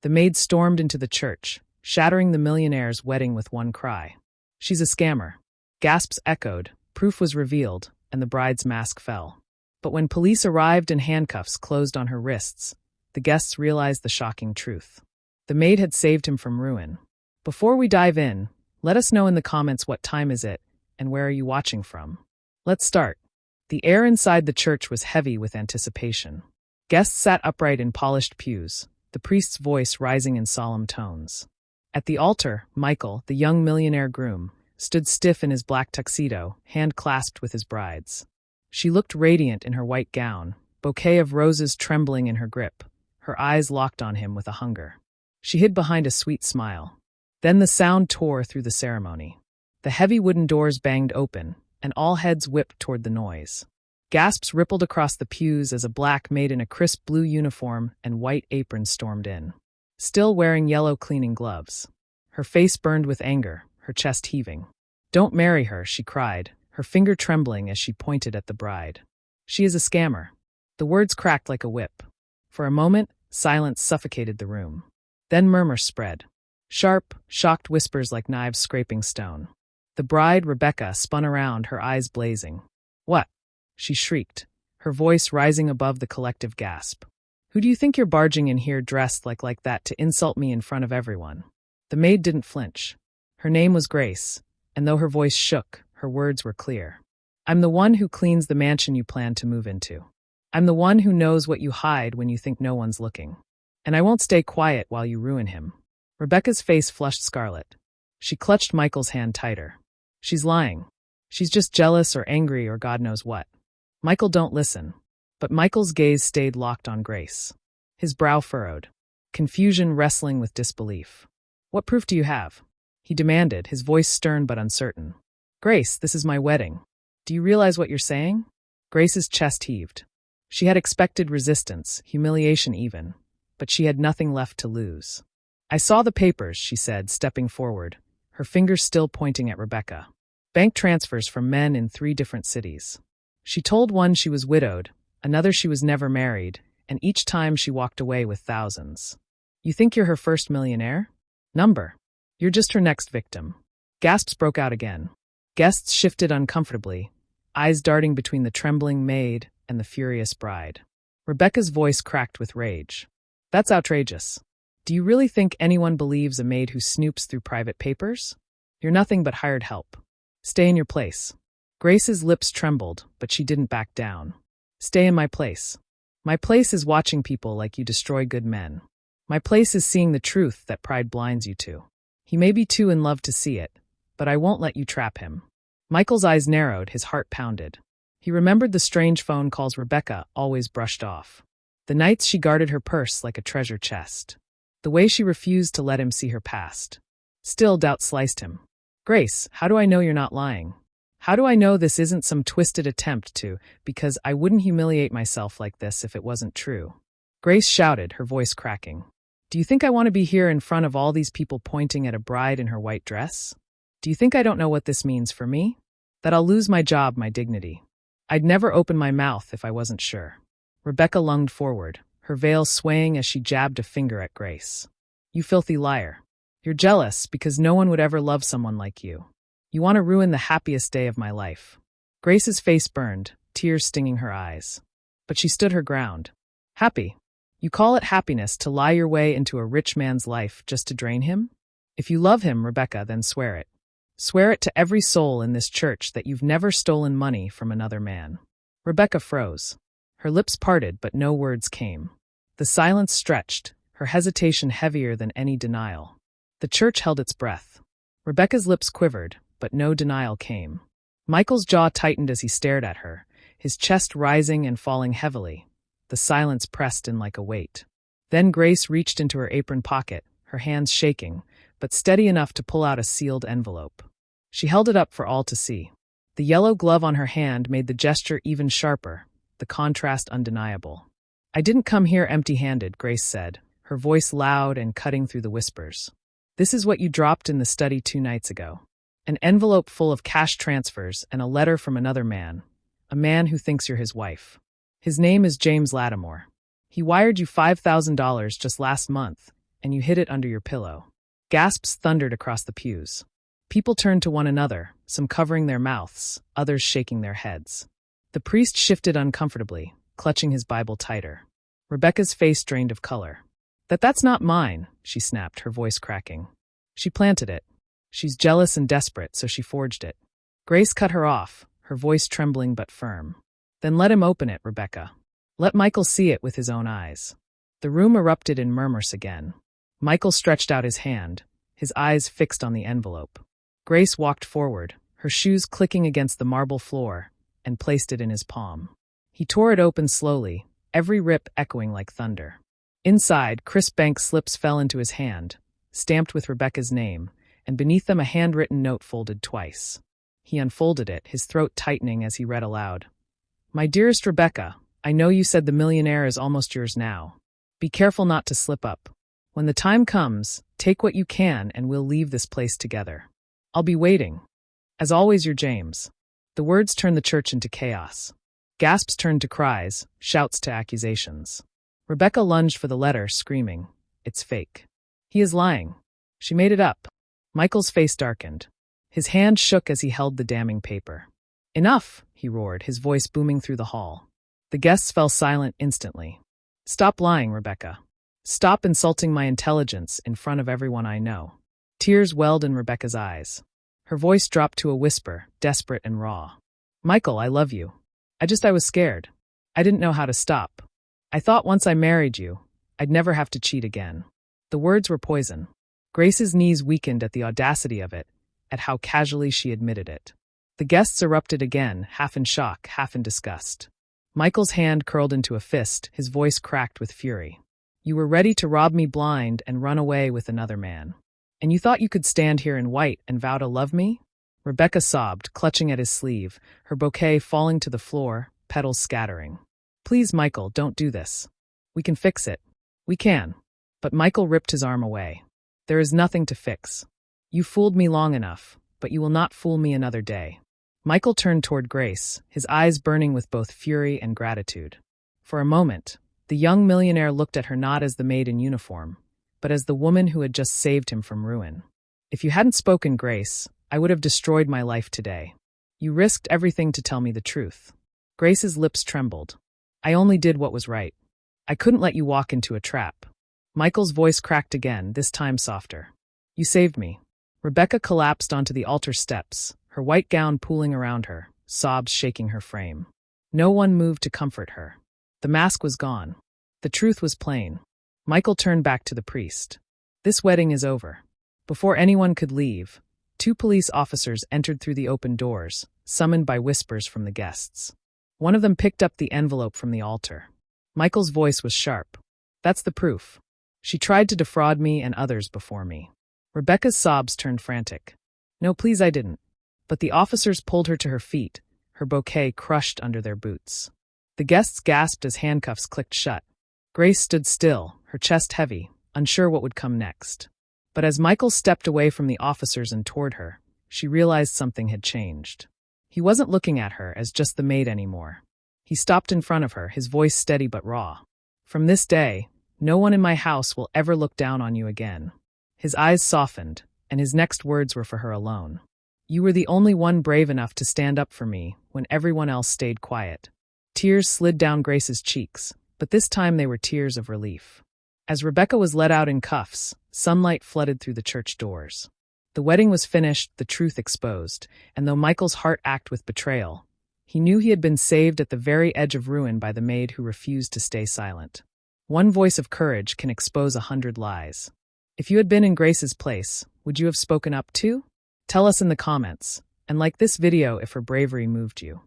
The maid stormed into the church, shattering the millionaire's wedding with one cry. "She's a scammer." Gasps echoed, proof was revealed, and the bride's mask fell. But when police arrived and handcuffs closed on her wrists, the guests realized the shocking truth. The maid had saved him from ruin. Before we dive in, let us know in the comments what time is it and where are you watching from. Let's start. The air inside the church was heavy with anticipation. Guests sat upright in polished pews, the priest's voice rising in solemn tones. At the altar, Michael, the young millionaire groom, stood stiff in his black tuxedo, hand clasped with his bride's. She looked radiant in her white gown, bouquet of roses trembling in her grip, her eyes locked on him with a hunger. She hid behind a sweet smile. Then the sound tore through the ceremony. The heavy wooden doors banged open, and all heads whipped toward the noise. Gasps rippled across the pews as a black maid in a crisp blue uniform and white apron stormed in, still wearing yellow cleaning gloves. Her face burned with anger, her chest heaving. "Don't marry her," she cried, her finger trembling as she pointed at the bride. "She is a scammer." The words cracked like a whip. For a moment, silence suffocated the room. Then murmurs spread. Sharp, shocked whispers like knives scraping stone. The bride, Rebecca, spun around, her eyes blazing. "What?" she shrieked, her voice rising above the collective gasp. "Who do you think you're barging in here dressed like that to insult me in front of everyone?" The maid didn't flinch. Her name was Grace, and though her voice shook, her words were clear. "I'm the one who cleans the mansion you plan to move into. I'm the one who knows what you hide when you think no one's looking. And I won't stay quiet while you ruin him." Rebecca's face flushed scarlet. She clutched Michael's hand tighter. "She's lying. She's just jealous or angry or God knows what." "Michael, don't listen." But Michael's gaze stayed locked on Grace. His brow furrowed, confusion wrestling with disbelief. "What proof do you have?" he demanded, his voice stern but uncertain. "Grace, this is my wedding. Do you realize what you're saying?" Grace's chest heaved. She had expected resistance, humiliation even, but she had nothing left to lose. "I saw the papers," she said, stepping forward, her fingers still pointing at Rebecca. "Bank transfers from men in 3 different cities. She told one she was widowed, another she was never married, and each time she walked away with thousands. You think you're her first millionaire? Number. You're just her next victim." Gasps broke out again. Guests shifted uncomfortably, eyes darting between the trembling maid and the furious bride. Rebecca's voice cracked with rage. "That's outrageous. Do you really think anyone believes a maid who snoops through private papers? You're nothing but hired help. Stay in your place." Grace's lips trembled, but she didn't back down. "Stay in my place. My place is watching people like you destroy good men. My place is seeing the truth that pride blinds you to. He may be too in love to see it, but I won't let you trap him." Michael's eyes narrowed, his heart pounded. He remembered the strange phone calls Rebecca always brushed off. The nights she guarded her purse like a treasure chest. The way she refused to let him see her past. Still, doubt sliced him. "Grace, how do I know you're not lying? How do I know this isn't some twisted attempt to, because I wouldn't humiliate myself like this if it wasn't true." Grace shouted, her voice cracking. "Do you think I want to be here in front of all these people pointing at a bride in her white dress? Do you think I don't know what this means for me? That I'll lose my job, my dignity. I'd never open my mouth if I wasn't sure." Rebecca lunged forward, her veil swaying as she jabbed a finger at Grace. "You filthy liar. You're jealous because no one would ever love someone like you. You want to ruin the happiest day of my life." Grace's face burned, tears stinging her eyes. But she stood her ground. "Happy? You call it happiness to lie your way into a rich man's life just to drain him? If you love him, Rebecca, then swear it. Swear it to every soul in this church that you've never stolen money from another man." Rebecca froze. Her lips parted, but no words came. The silence stretched, her hesitation heavier than any denial. The church held its breath. Rebecca's lips quivered, but no denial came. Michael's jaw tightened as he stared at her, his chest rising and falling heavily. The silence pressed in like a weight. Then Grace reached into her apron pocket, her hands shaking, but steady enough to pull out a sealed envelope. She held it up for all to see. The yellow glove on her hand made the gesture even sharper, the contrast undeniable. "I didn't come here empty-handed," Grace said, her voice loud and cutting through the whispers. "This is what you dropped in the study 2 nights ago. An envelope full of cash transfers and a letter from another man, a man who thinks you're his wife. His name is James Lattimore. He wired you $5,000 just last month, and you hid it under your pillow. Gasps thundered across the pews. People turned to one another, some covering their mouths, others shaking their heads. The priest shifted uncomfortably, clutching his Bible tighter. Rebecca's face drained of color. That's not mine, she snapped, her voice cracking. She planted it. She's jealous and desperate, so she forged it. Grace cut her off, her voice trembling but firm. Then let him open it, Rebecca. Let Michael see it with his own eyes. The room erupted in murmurs again. Michael stretched out his hand, his eyes fixed on the envelope. Grace walked forward, her shoes clicking against the marble floor, and placed it in his palm. He tore it open slowly, every rip echoing like thunder. Inside, crisp bank slips fell into his hand, stamped with Rebecca's name, and beneath them a handwritten note folded twice. He unfolded it, his throat tightening as he read aloud. My dearest Rebecca, I know you said the Millionaire is almost yours now. Be careful not to slip up. When the time comes, take what you can and we'll leave this place together. I'll be waiting. As always, your James. The words turned the church into chaos. Gasps turned to cries, shouts to accusations. Rebecca lunged for the letter, screaming, It's fake. He is lying. She made it up. Michael's face darkened. His hand shook as he held the damning paper. Enough, he roared, his voice booming through the hall. The guests fell silent instantly. Stop lying, Rebecca. Stop insulting my intelligence in front of everyone I know. Tears welled in Rebecca's eyes. Her voice dropped to a whisper, desperate and raw. Michael, I love you. I was scared. I didn't know how to stop. I thought once I married you, I'd never have to cheat again. The words were poison. Grace's knees weakened at the audacity of it, at how casually she admitted it. The guests erupted again, half in shock, half in disgust. Michael's hand curled into a fist, his voice cracked with fury. You were ready to rob me blind and run away with another man. And you thought you could stand here in white and vow to love me? Rebecca sobbed, clutching at his sleeve, her bouquet falling to the floor, petals scattering. Please, Michael, don't do this. We can fix it. We can. But Michael ripped his arm away. There is nothing to fix. You fooled me long enough, but you will not fool me another day. Michael turned toward Grace, his eyes burning with both fury and gratitude. For a moment, the young millionaire looked at her not as the maid in uniform, but as the woman who had just saved him from ruin. If you hadn't spoken, Grace, I would have destroyed my life today. You risked everything to tell me the truth. Grace's lips trembled. I only did what was right. I couldn't let you walk into a trap. Michael's voice cracked again, this time softer. You saved me. Rebecca collapsed onto the altar steps, her white gown pooling around her, sobs shaking her frame. No one moved to comfort her. The mask was gone. The truth was plain. Michael turned back to the priest. This wedding is over. Before anyone could leave, 2 police officers entered through the open doors, summoned by whispers from the guests. One of them picked up the envelope from the altar. Michael's voice was sharp. That's the proof. She tried to defraud me and others before me. Rebecca's sobs turned frantic. No, please, I didn't. But the officers pulled her to her feet, her bouquet crushed under their boots. The guests gasped as handcuffs clicked shut. Grace stood still, her chest heavy, unsure what would come next. But as Michael stepped away from the officers and toward her, she realized something had changed. He wasn't looking at her as just the maid anymore. He stopped in front of her, his voice steady but raw. From this day, no one in my house will ever look down on you again. His eyes softened, and his next words were for her alone. You were the only one brave enough to stand up for me when everyone else stayed quiet. Tears slid down Grace's cheeks, but this time they were tears of relief. As Rebecca was let out in cuffs, sunlight flooded through the church doors. The wedding was finished, the truth exposed, and though Michael's heart ached with betrayal, he knew he had been saved at the very edge of ruin by the maid who refused to stay silent. One voice of courage can expose 100 lies. If you had been in Grace's place, would you have spoken up too? Tell us in the comments, and like this video if her bravery moved you.